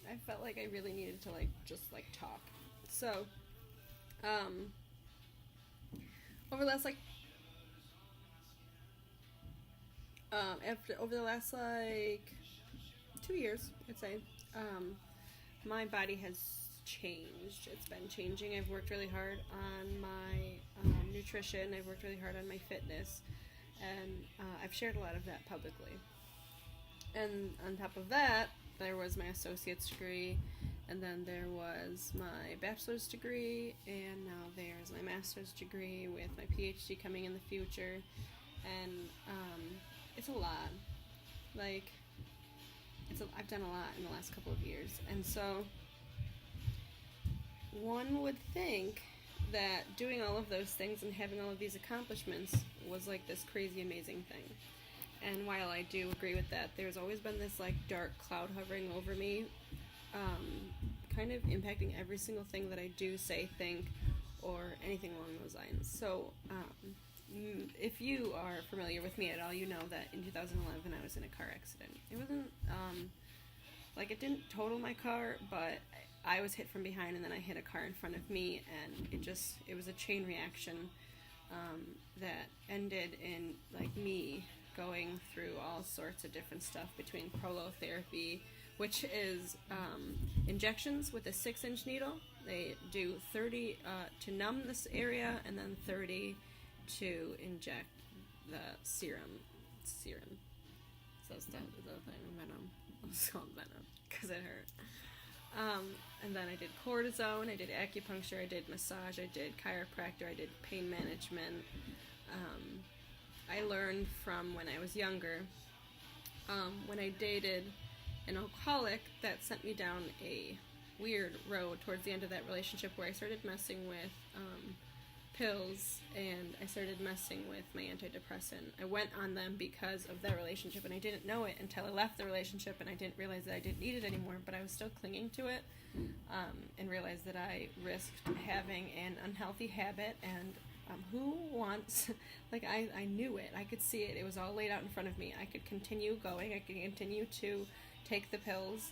I felt like I really needed to like just like talk. So, um, over the last like over the last like 2 years, I'd say, um, my body has changed. It's been changing. I've worked really hard on my nutrition. I've worked really hard on my fitness, and I've shared a lot of that publicly. And on top of that, there was my associate's degree, and then there was my bachelor's degree, and now there's my master's degree with my PhD coming in the future. And it's a lot. Like, I've done a lot in the last couple of years, and so one would think that doing all of those things and having all of these accomplishments was like this crazy amazing thing. And while I do agree with that, there's always been this like dark cloud hovering over me, kind of impacting every single thing that I do, say, think, or anything along those lines. So, if you are familiar with me at all, you know that in 2011 I was in a car accident. It wasn't like it didn't total my car, but I was hit from behind and then I hit a car in front of me, and it was a chain reaction that ended in like me going through all sorts of different stuff between prolotherapy, which is injections with a 6-inch needle. They do 30 to numb this area, and then 30 to inject the serum. So that's the thing, venom. It's called venom because it hurt. And then I did cortisone, I did acupuncture, I did massage, I did chiropractor, I did pain management. I learned from when I was younger, when I dated an alcoholic, that sent me down a weird road towards the end of that relationship where I started messing with pills, and I started messing with my antidepressant. I went on them because of that relationship, and I didn't know it until I left the relationship, and I didn't realize that I didn't need it anymore, but I was still clinging to it, and realized that I risked having an unhealthy habit. And who wants, like, I knew it, I could see it, it was all laid out in front of me. I could continue going, I could continue to take the pills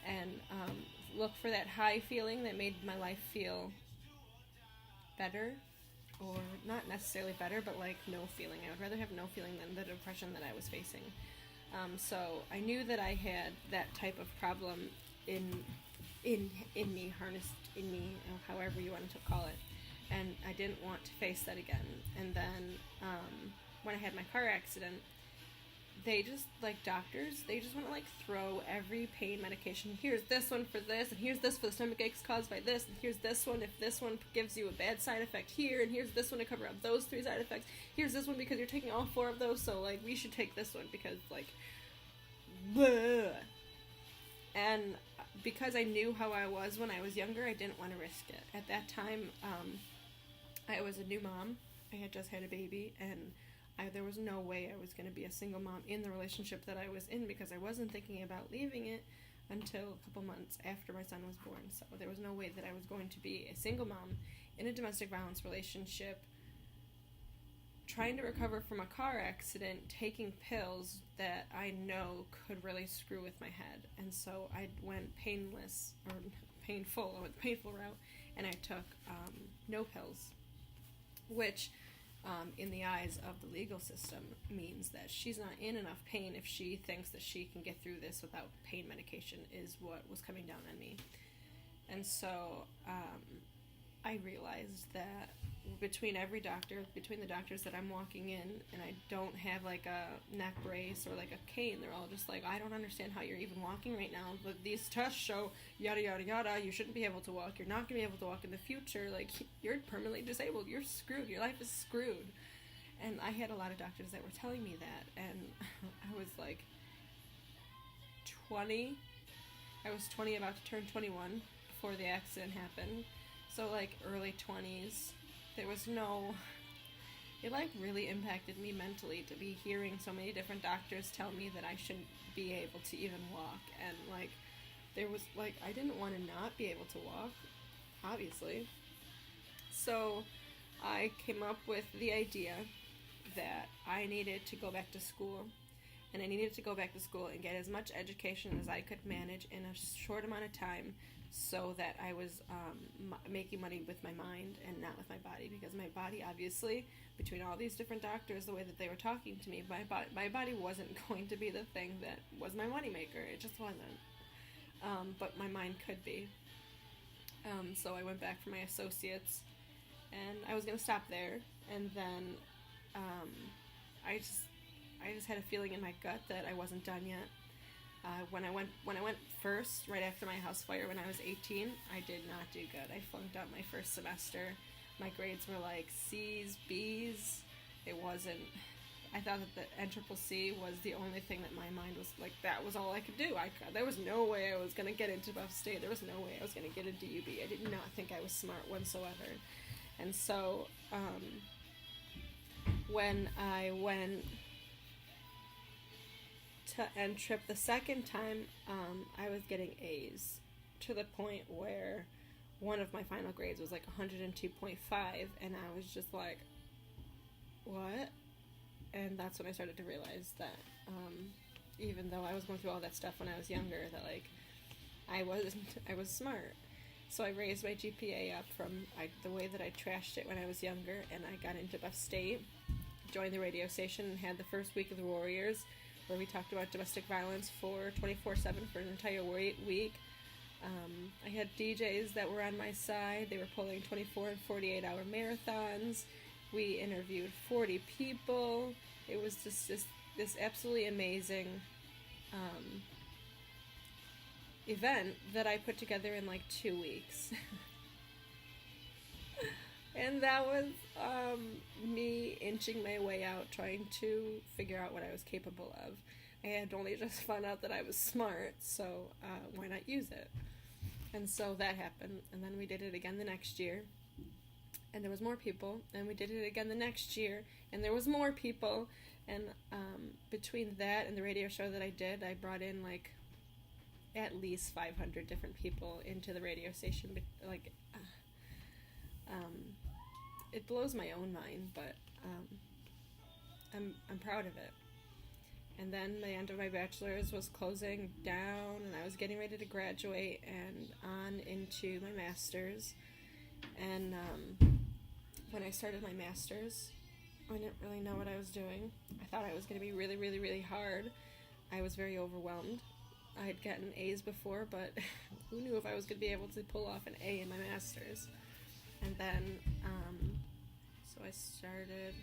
and look for that high feeling that made my life feel better, or not necessarily better, but like no feeling. I would rather have no feeling than the depression that I was facing. So I knew that I had that type of problem in me, harnessed in me, however you wanted to call it, and I didn't want to face that again. And then when I had my car accident, they just, like doctors, they just want to like throw every pain medication. Here's this one for this, and here's this for the stomach aches caused by this, and here's this one if this one gives you a bad side effect here, and here's this one to cover up those 3 side effects. Here's this one because you're taking all 4 of those, so like we should take this one because like bleh. And because I knew how I was when I was younger, I didn't want to risk it. At that time, I was a new mom. I had just had a baby, and there was no way I was going to be a single mom in the relationship that I was in, because I wasn't thinking about leaving it until a couple months after my son was born. So there was no way that I was going to be a single mom in a domestic violence relationship, trying to recover from a car accident, taking pills that I know could really screw with my head. And so I went painless, or painful, I went the painful route, and I took no pills, which in the eyes of the legal system means that she's not in enough pain if she thinks that she can get through this without pain medication, is what was coming down on me. And so I realized that between the doctors that I'm walking in, and I don't have like a neck brace or like a cane, they're all just like, I don't understand how you're even walking right now, but these tests show yada yada yada, you shouldn't be able to walk, you're not going to be able to walk in the future, like you're permanently disabled, you're screwed, your life is screwed. And I had a lot of doctors that were telling me that, and I was like 20, about to turn 21 before the accident happened, so like early 20s. There was no, it like really impacted me mentally to be hearing so many different doctors tell me that I shouldn't be able to even walk. And like, there was like, I didn't want to not be able to walk, obviously. So I came up with the idea that I needed to go back to school and I needed to go back to school and get as much education as I could manage in a short amount of time, so that I was making money with my mind and not with my body, because my body, obviously, between all these different doctors, the way that they were talking to me, my body wasn't going to be the thing that was my moneymaker. It just wasn't. But my mind could be. So I went back for my associates, and I was going to stop there, and then I just had a feeling in my gut that I wasn't done yet. When I went first, right after my house fire when I was 18, I did not do good. I flunked out my first semester. My grades were like C's, B's. It wasn't. I thought that the NCCC was the only thing that my mind was like, that was all I could do. There was no way I was going to get into Buff State. There was no way I was going to get into UB. I did not think I was smart whatsoever. And so, when I went to N-Trip the second time, I was getting A's, to the point where one of my final grades was like 102.5, and I was just like, what? And that's when I started to realize that even though I was going through all that stuff when I was younger, that like I was smart. So I raised my GPA up from the way that I trashed it when I was younger, and I got into Buff State, joined the radio station, and had the first week of the Warriors, where we talked about domestic violence for 24/7 for an entire week. I had DJs that were on my side. They were pulling 24 and 48 hour marathons. We interviewed 40 people. It was just this absolutely amazing event that I put together in like 2 weeks. And that was me inching my way out, trying to figure out what I was capable of. I had only just found out that I was smart, so why not use it? And so that happened, and then we did it again the next year, and there was more people, and we did it again the next year, and there was more people, and between that and the radio show that I did, I brought in like at least 500 different people into the radio station. Like, it blows my own mind, but I'm proud of it. And then the end of my bachelor's was closing down, and I was getting ready to graduate and on into my master's. And when I started my master's, I didn't really know what I was doing. I thought it was going to be really, really, really hard. I was very overwhelmed. I had gotten A's before, but who knew if I was going to be able to pull off an A in my master's. And then, so I started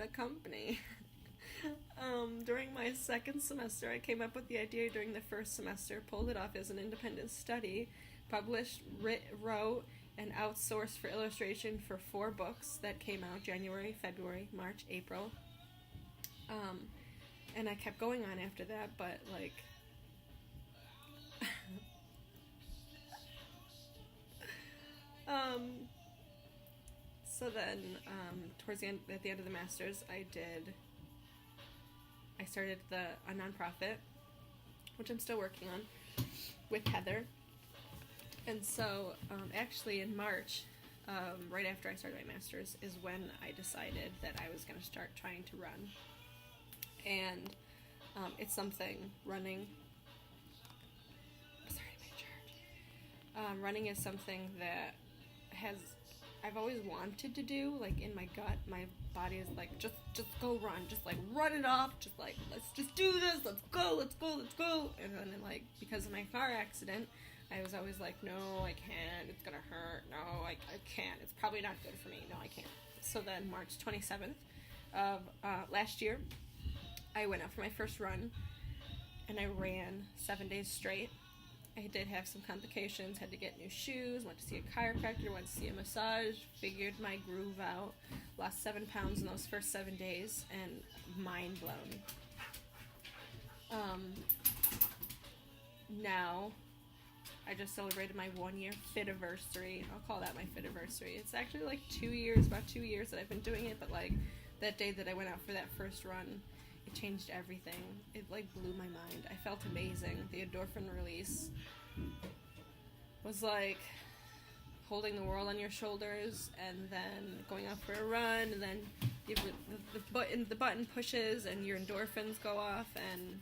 a company. During my second semester, I came up with the idea during the first semester, pulled it off as an independent study, published, wrote, and outsourced for illustration for 4 books that came out January, February, March, April. And I kept going on after that, but like, so then, at the end of the masters, I started a nonprofit, which I'm still working on, with Heather. And so, actually in March, right after I started my master's, is when I decided that I was going to start trying to run. And it's something, running is something that I've always wanted to do. Like, in my gut, my body is like, just go run, just like run it off, just like, let's just do this, let's go. And then, like, because of my car accident, I was always like, no, I can't, it's gonna hurt, no, I can't, it's probably not good for me, no, I can't. So then March 27th of last year, I went out for my first run, and I ran 7 days straight. I did have some complications, had to get new shoes, went to see a chiropractor, went to see a massage, figured my groove out, lost 7 pounds in those first 7 days, and mind blown. Now, I just celebrated my 1-year fit-iversary. I'll call that my fit-iversary. It's actually like 2 years, about 2 years that I've been doing it, but like, that day that I went out for that first run, it changed everything. It like blew my mind. I felt amazing. The endorphin release was like holding the world on your shoulders, and then going out for a run, and then the button pushes and your endorphins go off and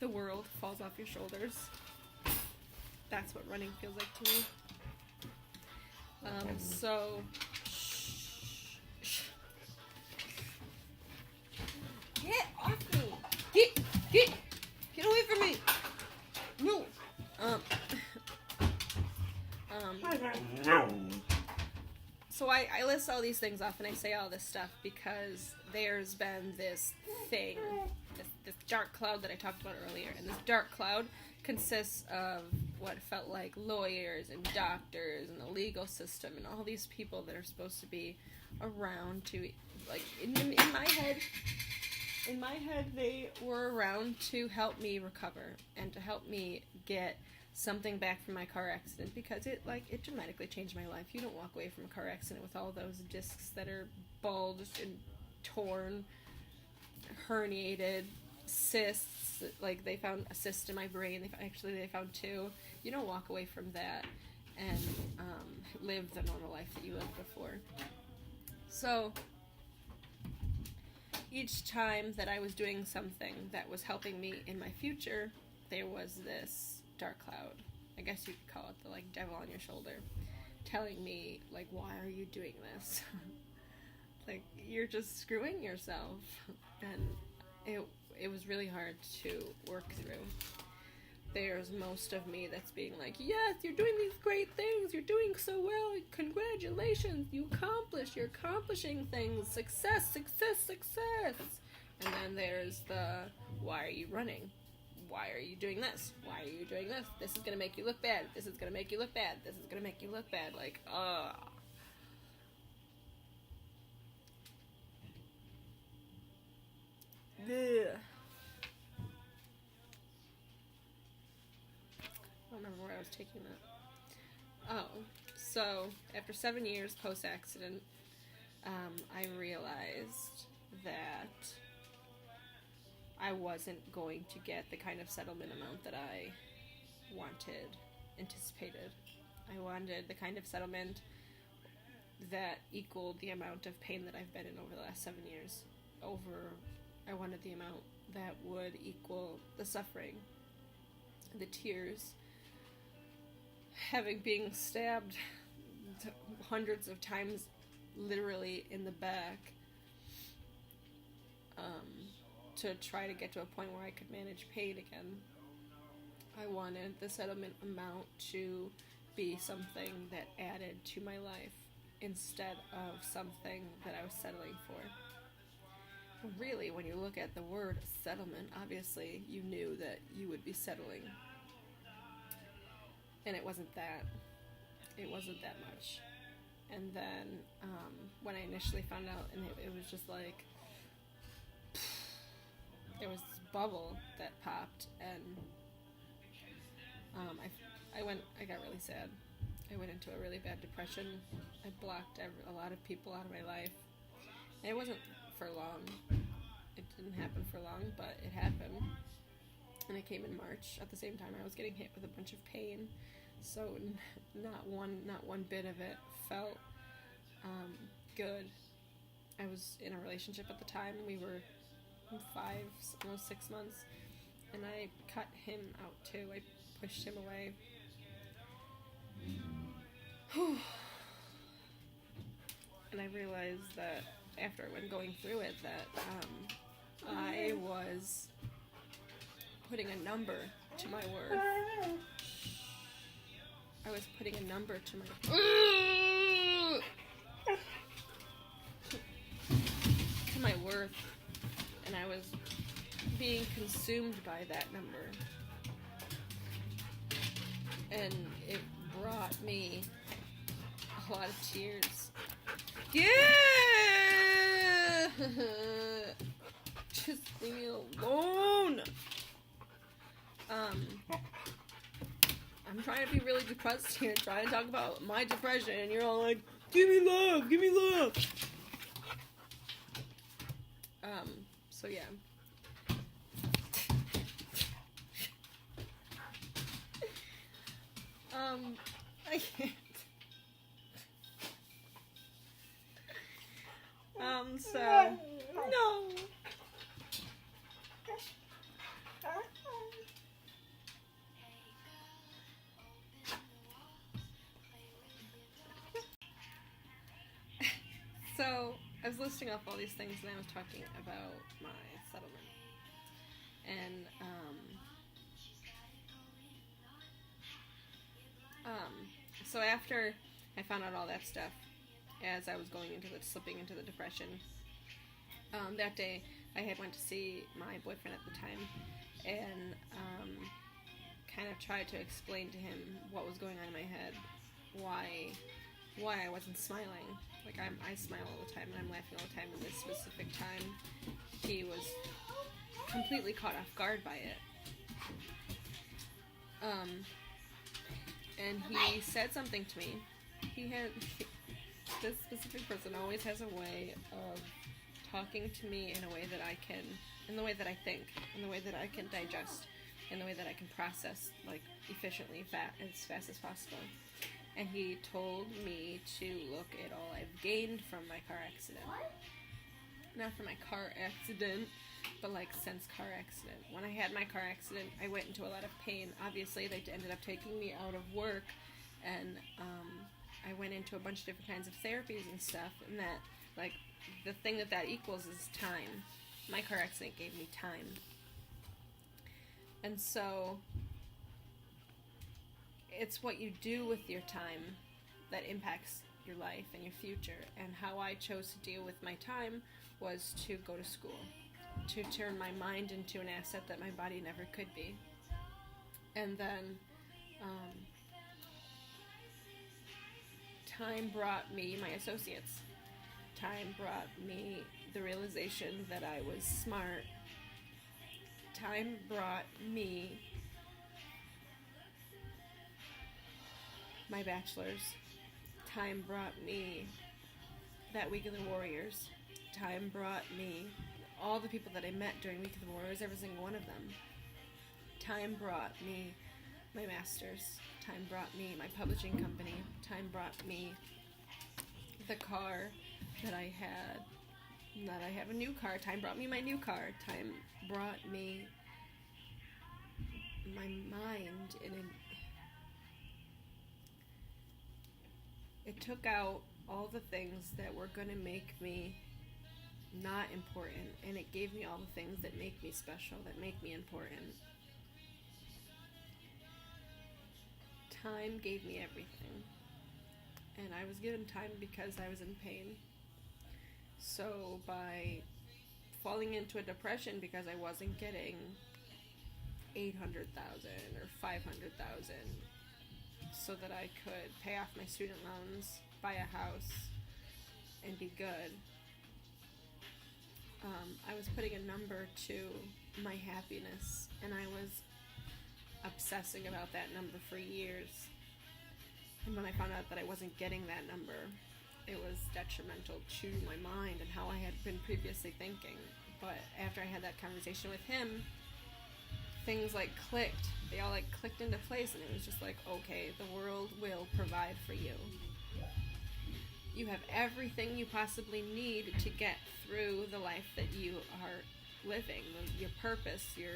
the world falls off your shoulders. That's what running feels like to me. So get off me! Get away from me! No. So I list all these things off and I say all this stuff because there's been this thing, this dark cloud that I talked about earlier, and this dark cloud consists of what felt like lawyers and doctors and the legal system and all these people that are supposed to be around to, like, in my head they were around to help me recover and to help me get something back from my car accident, because it dramatically changed my life. You don't walk away from a car accident with all those discs that are bulged and torn, herniated, cysts. Like, they found a cyst in my brain. They found two. You don't walk away from that and live the normal life that you lived before. So each time that I was doing something that was helping me in my future, there was this dark cloud, I guess you could call it, the, like, devil on your shoulder, telling me, like, why are you doing this? Like, you're just screwing yourself. And it was really hard to work through. There's most of me that's being like, yes, you're doing these great things, you're doing so well, congratulations, you're accomplishing things, success. And then there's the, why are you running? Why are you doing this? Why are you doing this? This is gonna make you look bad. This is gonna make you look bad. This is gonna make you look bad. Like, ugh. I don't remember where I was taking that. Oh, so after 7 years post-accident, I realized that I wasn't going to get the kind of settlement amount that I anticipated. I wanted the kind of settlement that equaled the amount of pain that I've been in over the last 7 years. I wanted the amount that would equal the suffering, the tears, being stabbed hundreds of times, literally in the back, to try to get to a point where I could manage pain again. I wanted the settlement amount to be something that added to my life instead of something that I was settling for. Really, when you look at the word settlement, obviously you knew that you would be settling. And it wasn't that. It wasn't that much. And then when I initially found out, and it was just like, there was this bubble that popped, and I got really sad. I went into a really bad depression. I blocked a lot of people out of my life. And it wasn't for long. It didn't happen for long, but it happened. And it came in March. At the same time, I was getting hit with a bunch of pain. So not one bit of it felt good. I was in a relationship at the time. We were 5, almost 6 months, and I cut him out too. I pushed him away. And I realized that after going through it, that I was putting a number to my worth. I was putting a number to my worth, and I was being consumed by that number, and it brought me a lot of tears. Yeah, just leave me alone. I'm trying to be really depressed here, trying to talk about my depression, and you're all like, give me love, give me love. So yeah. I can't. So listing off all these things, and I was talking about my settlement. And, so after I found out all that stuff, as I was slipping into the depression, that day I had went to see my boyfriend at the time, and kind of tried to explain to him what was going on in my head, why I wasn't smiling. Like, I smile all the time, and I'm laughing all the time, and this specific time, he was completely caught off guard by it. And he said something to me. This specific person always has a way of talking to me in a way that in the way that I think, in the way that I can digest, in the way that I can process, like, efficiently, as fast as possible. And he told me to look at all I've gained from my car accident. Not from my car accident, but like since car accident. When I had my car accident, I went into a lot of pain. Obviously, they ended up taking me out of work, and I went into a bunch of different kinds of therapies and stuff, and that, like, the thing that equals is time. My car accident gave me time. And so, it's what you do with your time that impacts your life and your future. And how I chose to deal with my time was to go to school, to turn my mind into an asset that my body never could be. And then time brought me my associates. Time brought me the realization that I was smart. Time brought me my bachelor's. Time brought me that Week of the Warriors. Time brought me all the people that I met during Week of the Warriors, every single one of them. Time brought me my master's. Time brought me my publishing company. Time brought me the car that I had. That I have a new car. Time brought me my new car. Time brought me my mind it took out all the things that were going to make me not important, and it gave me all the things that make me special, that make me important. Time gave me everything, and I was given time because I was in pain. So by falling into a depression because I wasn't getting $800,000 or $500,000 so that I could pay off my student loans, buy a house, and be good, I was putting a number to my happiness, and I was obsessing about that number for years. And when I found out that I wasn't getting that number, it was detrimental to my mind and how I had been previously thinking. But after I had that conversation with him, things like clicked. They all like clicked into place, and it was just like, okay, the world will provide for you. You have everything you possibly need to get through the life that you are living, your purpose, your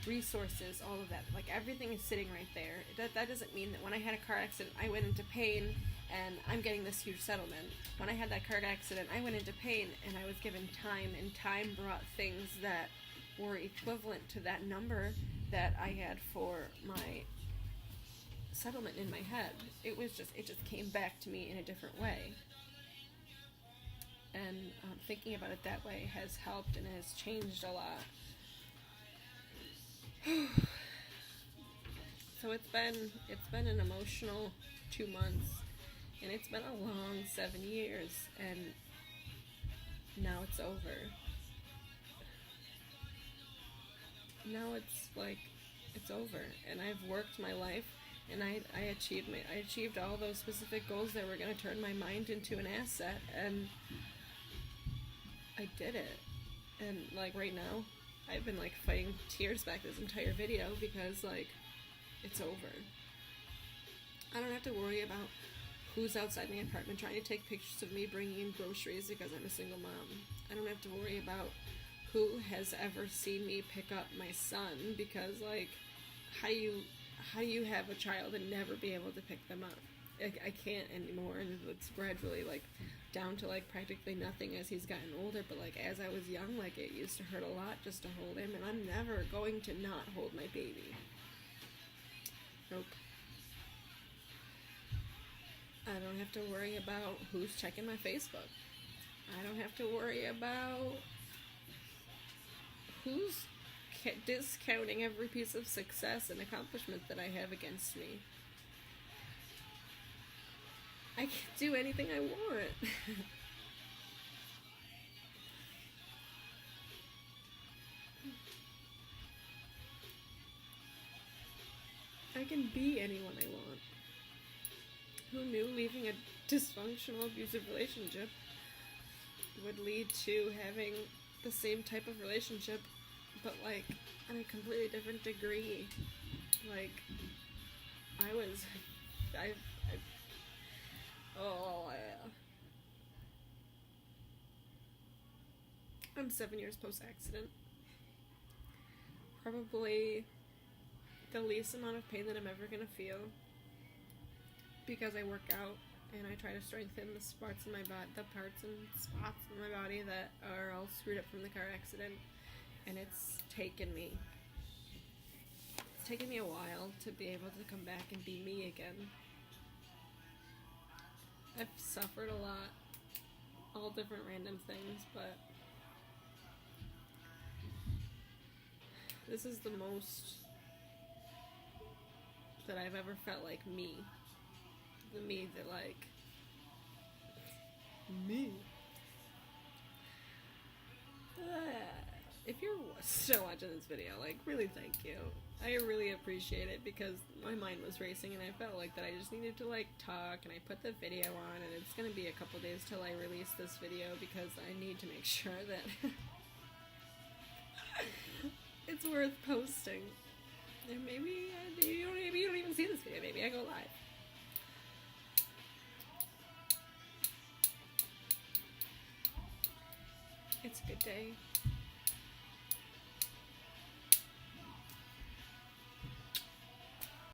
resources, all of that. Like, everything is sitting right there. That doesn't mean that when I had a car accident, I went into pain and I'm getting this huge settlement. When I had that car accident, I went into pain and I was given time, and time brought things that were equivalent to that number that I had for my settlement in my head. It just came back to me in a different way. And thinking about it that way has helped and has changed a lot. So it's been an emotional 2 months, and it's been a long 7 years, and now it's over. Now it's like, it's over, and I've worked my life, and I achieved all those specific goals that were going to turn my mind into an asset, and I did it. And like right now, I've been like fighting tears back this entire video because like, it's over. I don't have to worry about who's outside my apartment trying to take pictures of me bringing in groceries because I'm a single mom. I don't have to worry about who has ever seen me pick up my son, because like, how do you have a child and never be able to pick them up? I can't anymore, and it's gradually like down to like practically nothing as he's gotten older, but like as I was young, like it used to hurt a lot just to hold him, and I'm never going to not hold my baby. Nope. I don't have to worry about who's checking my Facebook. I don't have to worry about who's discounting every piece of success and accomplishment that I have against me. I can do anything I want. I can be anyone I want. Who knew leaving a dysfunctional, abusive relationship would lead to having the same type of relationship, but like on a completely different degree? Like, I'm 7 years post-accident. Probably the least amount of pain that I'm ever gonna feel, because I work out and I try to strengthen the parts in my body, the parts and spots in my body that are all screwed up from the car accident, and it's taken me a while to be able to come back and be me again. I've suffered a lot, all different random things, but this is the most that I've ever felt like me. The me that, like, me. If you're still watching this video, like, really thank you. I really appreciate it, because my mind was racing and I felt like that I just needed to, like, talk, and I put the video on, and it's gonna be a couple days till I release this video, because I need to make sure that it's worth posting. And maybe you don't even see this video. Maybe I go live. It's a good day.